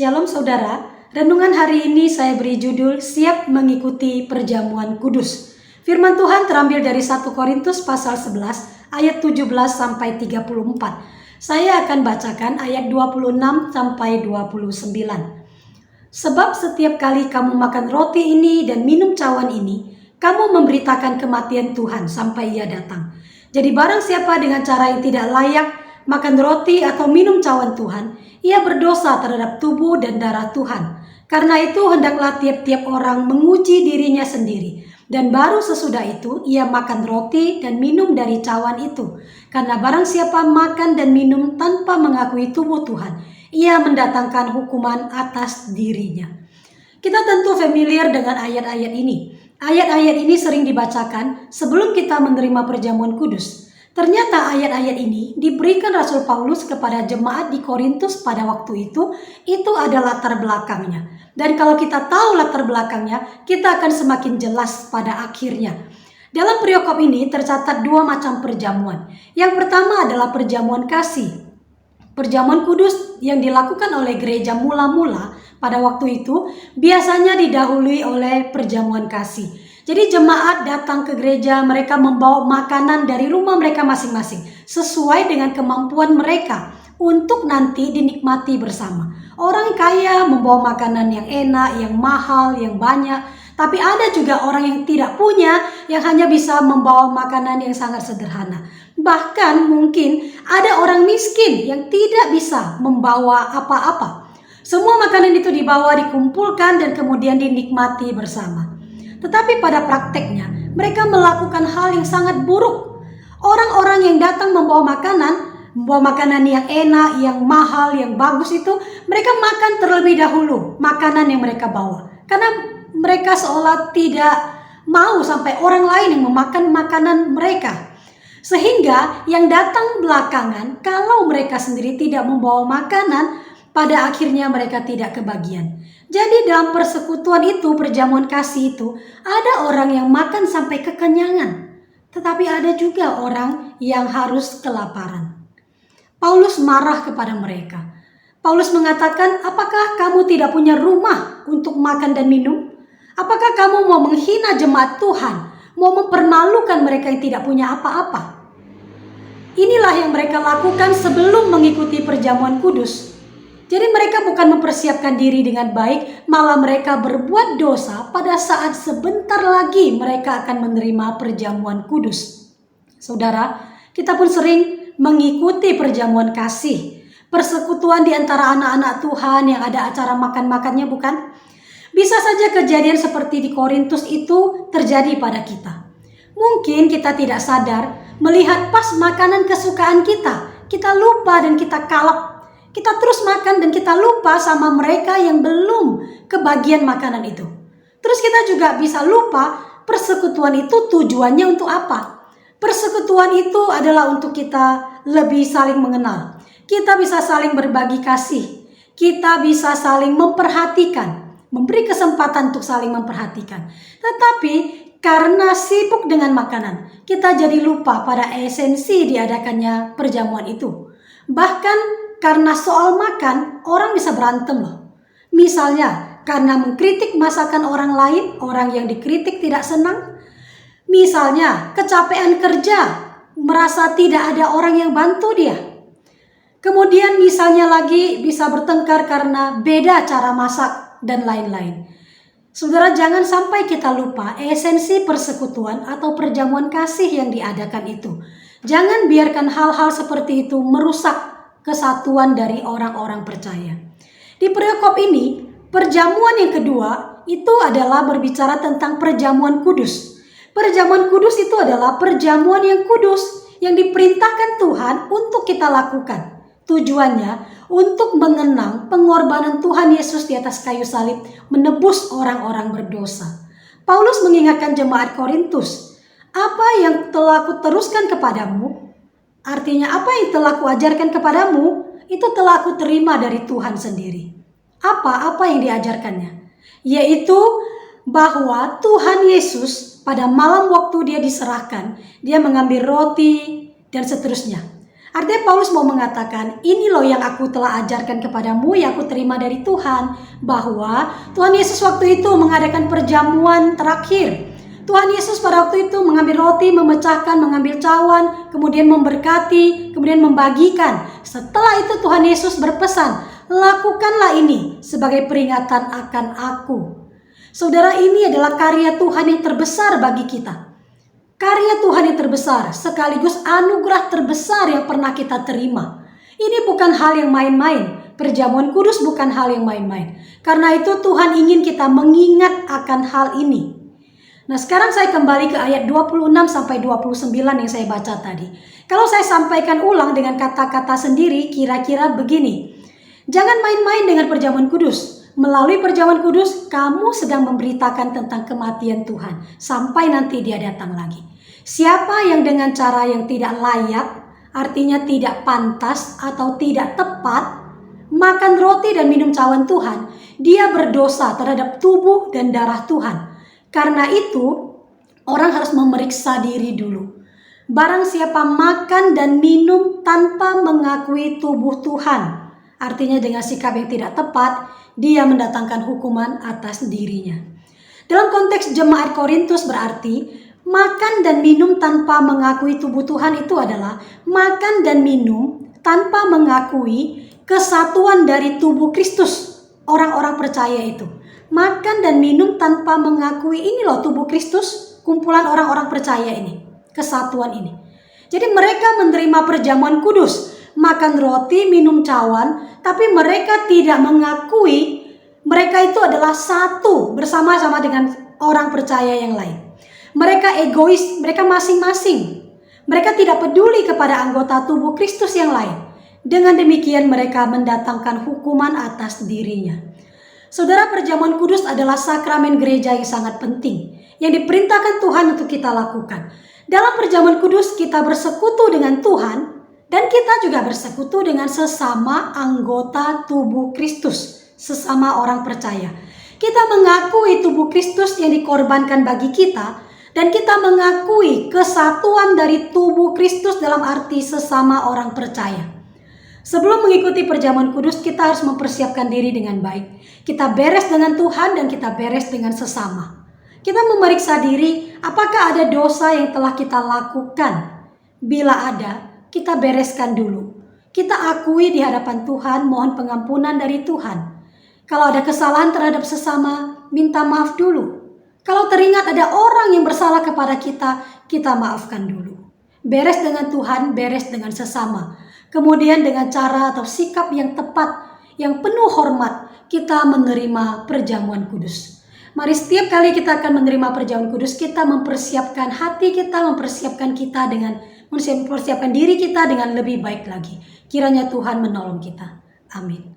Shalom saudara, renungan hari ini saya beri judul Siap Mengikuti Perjamuan Kudus. Firman Tuhan terambil dari 1 Korintus pasal 11 ayat 17 sampai 34. Saya akan bacakan ayat 26 sampai 29. Sebab setiap kali kamu makan roti ini dan minum cawan ini, kamu memberitakan kematian Tuhan sampai Ia datang. Jadi barang siapa dengan cara yang tidak layak makan roti atau minum cawan Tuhan, ia berdosa terhadap tubuh dan darah Tuhan. Karena itu hendaklah tiap-tiap orang menguji dirinya sendiri. Dan baru sesudah itu ia makan roti dan minum dari cawan itu. Karena barang siapa makan dan minum tanpa mengakui tubuh Tuhan, ia mendatangkan hukuman atas dirinya. Kita tentu familiar dengan ayat-ayat ini. Ayat-ayat ini sering dibacakan sebelum kita menerima perjamuan kudus. Ternyata ayat-ayat ini diberikan Rasul Paulus kepada jemaat di Korintus pada waktu itu ada latar belakangnya. Dan kalau kita tahu latar belakangnya, kita akan semakin jelas pada akhirnya. Dalam periokop ini tercatat dua macam perjamuan. Yang pertama adalah perjamuan kasih. Perjamuan kudus yang dilakukan oleh gereja mula-mula pada waktu itu biasanya didahului oleh perjamuan kasih. Jadi jemaat datang ke gereja, mereka membawa makanan dari rumah mereka masing-masing sesuai dengan kemampuan mereka untuk nanti dinikmati bersama. Orang kaya membawa makanan yang enak, yang mahal, yang banyak. Tapi ada juga orang yang tidak punya, yang hanya bisa membawa makanan yang sangat sederhana. Bahkan mungkin ada orang miskin yang tidak bisa membawa apa-apa. Semua makanan itu dibawa, dikumpulkan, dan kemudian dinikmati bersama. Tetapi pada prakteknya, mereka melakukan hal yang sangat buruk. Orang-orang yang datang membawa makanan yang enak, yang mahal, yang bagus itu, mereka makan terlebih dahulu makanan yang mereka bawa. Karena mereka seolah tidak mau sampai orang lain yang memakan makanan mereka. Sehingga yang datang belakangan, kalau mereka sendiri tidak membawa makanan, pada akhirnya mereka tidak kebagian. Jadi dalam persekutuan itu, perjamuan kasih itu, ada orang yang makan sampai kekenyangan. Tetapi ada juga orang yang harus kelaparan. Paulus marah kepada mereka. Paulus mengatakan, apakah kamu tidak punya rumah untuk makan dan minum? Apakah kamu mau menghina jemaat Tuhan? Mau mempermalukan mereka yang tidak punya apa-apa? Inilah yang mereka lakukan sebelum mengikuti perjamuan kudus. Jadi mereka bukan mempersiapkan diri dengan baik, malah mereka berbuat dosa pada saat sebentar lagi mereka akan menerima perjamuan kudus. Saudara, kita pun sering mengikuti perjamuan kasih, persekutuan di antara anak-anak Tuhan yang ada acara makan-makannya, bukan? Bisa saja kejadian seperti di Korintus itu terjadi pada kita. Mungkin kita tidak sadar melihat pas makanan kesukaan kita lupa dan kita kalap. Kita terus makan dan kita lupa sama mereka yang belum kebagian makanan itu. Terus kita juga bisa lupa persekutuan itu tujuannya untuk apa. Persekutuan itu adalah untuk kita lebih saling mengenal. Kita bisa saling berbagi kasih. Kita bisa saling memperhatikan. Memberi kesempatan untuk saling memperhatikan. Tetapi karena sibuk dengan makanan, kita jadi lupa pada esensi diadakannya perjamuan itu. Bahkan karena soal makan, orang bisa berantem loh. Misalnya, karena mengkritik masakan orang lain, orang yang dikritik tidak senang. Misalnya, kecapean kerja, merasa tidak ada orang yang bantu dia. Kemudian misalnya lagi bisa bertengkar karena beda cara masak dan lain-lain. Saudara, jangan sampai kita lupa esensi persekutuan atau perjamuan kasih yang diadakan itu. Jangan biarkan hal-hal seperti itu merusak kesatuan dari orang-orang percaya. Di periokop ini, perjamuan yang kedua itu adalah berbicara tentang perjamuan kudus. Perjamuan kudus itu adalah perjamuan yang kudus yang diperintahkan Tuhan untuk kita lakukan. Tujuannya untuk mengenang pengorbanan Tuhan Yesus di atas kayu salib menebus orang-orang berdosa. Paulus mengingatkan jemaat Korintus, apa yang telah kuteruskan kepadamu, artinya apa yang telah kuajarkan kepadamu, itu telah kuterima dari Tuhan sendiri. Apa yang diajarkannya? Yaitu bahwa Tuhan Yesus pada malam waktu dia diserahkan, dia mengambil roti dan seterusnya. Artinya Paulus mau mengatakan, ini loh yang aku telah ajarkan kepadamu, yang aku terima dari Tuhan. Bahwa Tuhan Yesus waktu itu mengadakan perjamuan terakhir. Tuhan Yesus pada waktu itu mengambil roti, memecahkan, mengambil cawan, kemudian memberkati, kemudian membagikan. Setelah itu Tuhan Yesus berpesan, lakukanlah ini sebagai peringatan akan aku. Saudara, ini adalah karya Tuhan yang terbesar bagi kita. Karya Tuhan yang terbesar, sekaligus anugerah terbesar yang pernah kita terima. Ini bukan hal yang main-main. Perjamuan kudus bukan hal yang main-main. Karena itu Tuhan ingin kita mengingat akan hal ini. Nah, sekarang saya kembali ke ayat 26 sampai 29 yang saya baca tadi. Kalau saya sampaikan ulang dengan kata-kata sendiri, kira-kira begini. Jangan main-main dengan perjamuan kudus. Melalui perjamuan kudus, kamu sedang memberitakan tentang kematian Tuhan. Sampai nanti dia datang lagi. Siapa yang dengan cara yang tidak layak, artinya tidak pantas atau tidak tepat, makan roti dan minum cawan Tuhan, dia berdosa terhadap tubuh dan darah Tuhan. Karena itu, orang harus memeriksa diri dulu. Barang siapa makan dan minum tanpa mengakui tubuh Tuhan, artinya dengan sikap yang tidak tepat, dia mendatangkan hukuman atas dirinya. Dalam konteks jemaat Korintus berarti, makan dan minum tanpa mengakui tubuh Tuhan itu adalah makan dan minum tanpa mengakui kesatuan dari tubuh Kristus. Orang-orang percaya itu. Makan dan minum tanpa mengakui ini loh tubuh Kristus, kumpulan orang-orang percaya ini. Kesatuan ini. Jadi mereka menerima perjamuan kudus, makan roti, minum cawan, tapi mereka tidak mengakui mereka itu adalah satu bersama-sama dengan orang percaya yang lain. Mereka egois, mereka masing-masing. Mereka tidak peduli kepada anggota tubuh Kristus yang lain. Dengan demikian mereka mendatangkan hukuman atas dirinya. Saudara, perjamuan kudus adalah sakramen gereja yang sangat penting, yang diperintahkan Tuhan untuk kita lakukan. Dalam perjamuan kudus kita bersekutu dengan Tuhan, dan kita juga bersekutu dengan sesama anggota tubuh Kristus, sesama orang percaya. Kita mengakui tubuh Kristus yang dikorbankan bagi kita, dan kita mengakui kesatuan dari tubuh Kristus dalam arti sesama orang percaya. Sebelum mengikuti perjamuan kudus, kita harus mempersiapkan diri dengan baik. Kita beres dengan Tuhan dan kita beres dengan sesama. Kita memeriksa diri, apakah ada dosa yang telah kita lakukan? Bila ada, kita bereskan dulu. Kita akui di hadapan Tuhan, mohon pengampunan dari Tuhan. Kalau ada kesalahan terhadap sesama, minta maaf dulu. Kalau teringat ada orang yang bersalah kepada kita, kita maafkan dulu. Beres dengan Tuhan, beres dengan sesama. Kemudian dengan cara atau sikap yang tepat, yang penuh hormat, kita menerima perjamuan kudus. Mari setiap kali kita akan menerima perjamuan kudus, kita mempersiapkan hati kita, mempersiapkan diri kita dengan lebih baik lagi. Kiranya Tuhan menolong kita. Amin.